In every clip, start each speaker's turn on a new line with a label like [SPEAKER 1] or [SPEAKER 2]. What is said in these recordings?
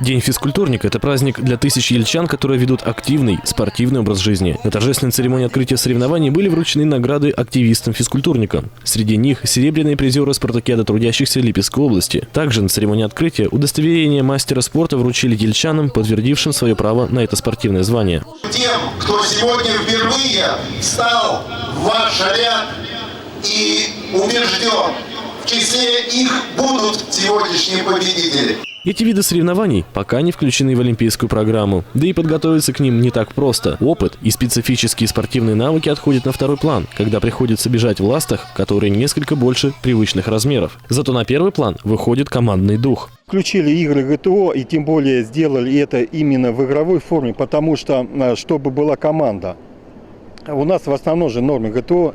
[SPEAKER 1] День физкультурника – это праздник для тысяч ельчан, которые ведут активный спортивный образ жизни. На торжественной церемонии открытия соревнований были вручены награды активистам-физкультурникам. Среди них серебряные призеры спартакиады трудящихся Липецкой области. Также на церемонии открытия удостоверение мастера спорта вручили ельчанам, подтвердившим свое право на это спортивное звание.
[SPEAKER 2] Тем, кто сегодня впервые встал в ваш ряд и убежден, в числе их будут сегодняшние победители.
[SPEAKER 1] Эти виды соревнований пока не включены в олимпийскую программу. Да и подготовиться к ним не так просто. Опыт и специфические спортивные навыки отходят на второй план, когда приходится бежать в ластах, которые несколько больше привычных размеров. Зато на первый план выходит командный дух.
[SPEAKER 3] Включили игры ГТО и тем более сделали это именно в игровой форме, потому что, чтобы была команда. У нас в основном же нормы ГТО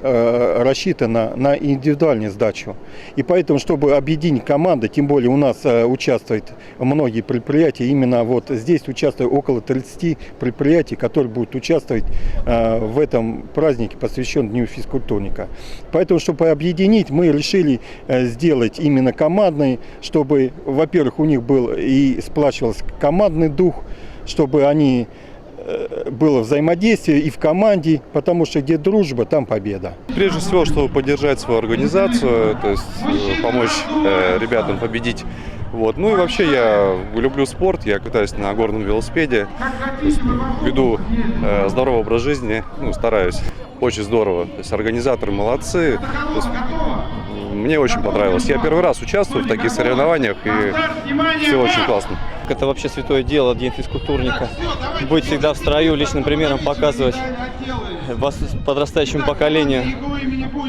[SPEAKER 3] рассчитана на индивидуальную сдачу. И поэтому, чтобы объединить команды, тем более у нас участвуют многие предприятия, именно вот здесь участвует около 30 предприятий, которые будут участвовать в этом празднике, посвященном Дню физкультурника. Поэтому, чтобы объединить, мы решили сделать именно командный, чтобы, во-первых, у них был и сплачивался командный дух, чтобы они... было взаимодействие и в команде, потому что где дружба, там победа.
[SPEAKER 4] Прежде всего, чтобы поддержать свою организацию, то есть помочь ребятам победить. Вот. Ну и вообще я люблю спорт, я катаюсь на горном велосипеде, веду здоровый образ жизни, стараюсь. Очень здорово. То есть организаторы молодцы. То есть, мне очень понравилось. Я первый раз участвую в таких соревнованиях, и все очень классно.
[SPEAKER 5] Это вообще святое дело, День физкультурника. Быть всегда в строю, личным примером показывать подрастающему поколению,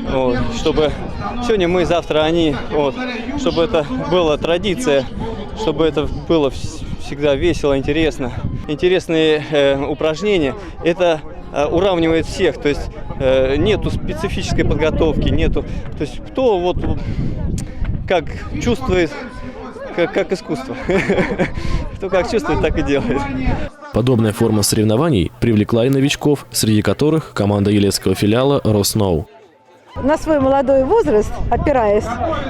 [SPEAKER 5] вот, чтобы сегодня мы, завтра они, вот, чтобы это была традиция, чтобы это было всегда весело, интересно. Интересные упражнения, это уравнивает всех, то есть нету специфической подготовки, нету, то есть кто вот как чувствует, как искусство. Кто как чувствует, так и делает.
[SPEAKER 1] Подобная форма соревнований привлекла и новичков, среди которых команда елецкого филиала «Росноу».
[SPEAKER 6] На свой молодой возраст, опираясь,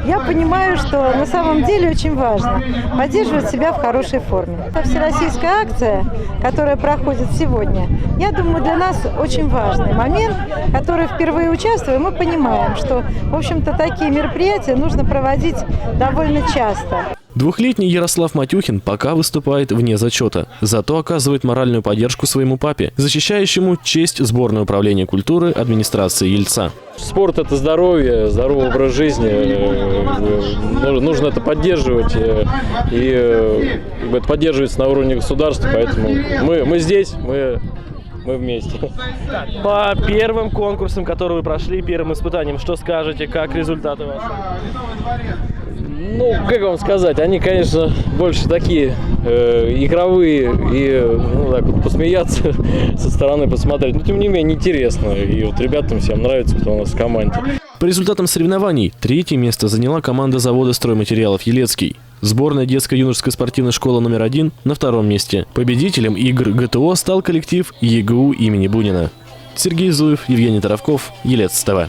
[SPEAKER 6] я понимаю, что на самом деле очень важно поддерживать себя в хорошей форме. Это всероссийская акция, которая проходит сегодня, я думаю, для нас очень важный момент, который впервые участвуем, мы понимаем, что, в общем-то, такие мероприятия нужно проводить довольно часто.
[SPEAKER 1] Двухлетний Ярослав Матюхин пока выступает вне зачета, зато оказывает моральную поддержку своему папе, защищающему честь сборной управления культуры администрации Ельца.
[SPEAKER 7] Спорт – это здоровье, здоровый образ жизни. Нужно это поддерживать. И это поддерживается на уровне государства, поэтому мы здесь, мы вместе.
[SPEAKER 8] По первым конкурсам, которые вы прошли, первым испытаниям, что скажете, как результаты ваши?
[SPEAKER 7] Ну, как вам сказать, они, конечно, больше такие игровые и так вот посмеяться со стороны, посмотреть. Но, тем не менее, интересно. И вот ребятам всем нравится, кто у нас в команде.
[SPEAKER 1] По результатам соревнований третье место заняла команда завода стройматериалов «Елецкий». Сборная детско-юношеской спортивной школы номер 1 на втором месте. Победителем игр ГТО стал коллектив ЕГУ имени Бунина. Сергей Зуев, Евгений Таровков, Елец ТВ.